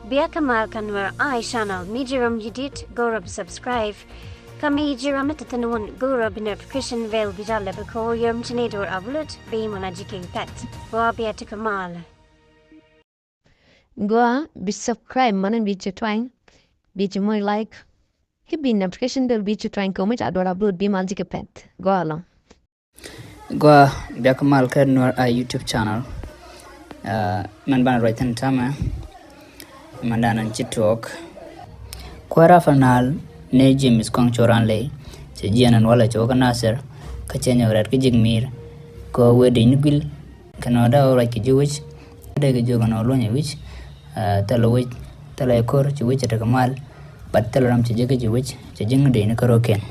Biar kamal kanwar I channel mijiram yedit gorab subscribe. Kami jiram itatanun gorab notification vel bijale bako yum chinedor avlut be monajiki pet. Gua biar to kamal. Gua bi subscribe manan bi twang bi moy like. Hibi notification bell bi twang comment ador upload bi majiki pet. Gua lang. Gua biar kamal kan nur YouTube channel. Man ban right hand tama. Mandanan chitok. Kwara fanal ne James Koang Ranley. Sejianan wala To Nasir kachenya urat kijigmir. Ko wedi nigil kanada ora kijuwich. Daga jogana olonya wich. Talawich talayakor chiwich atakamal. But talaram chijaga jiwich chijing de nikaroken.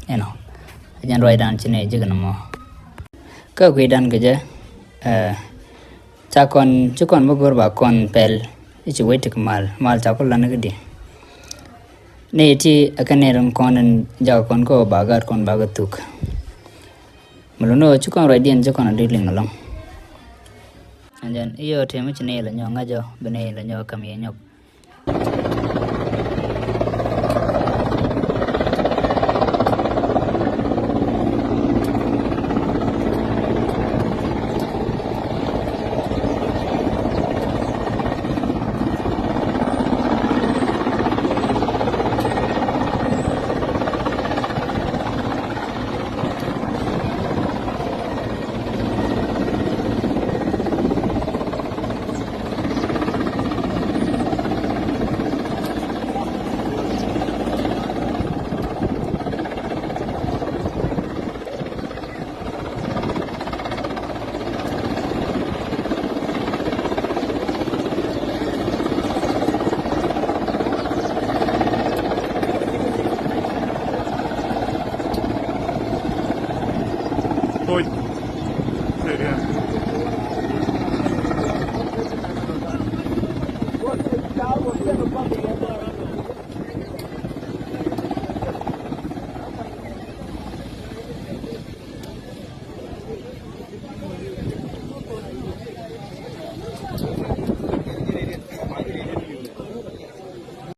Ajan right down chine jiganamo. Ka kwidan gaja chakon magor ba kon pel ichi wait mal chakol lana gidi ne iti akaneram konan jakon ko bagar kon bagatuk muluno chukon radian jakon adiling along anjan iyo temu chine la nyonga jo bene la nyo kamye nyok Thôi. Để đi à.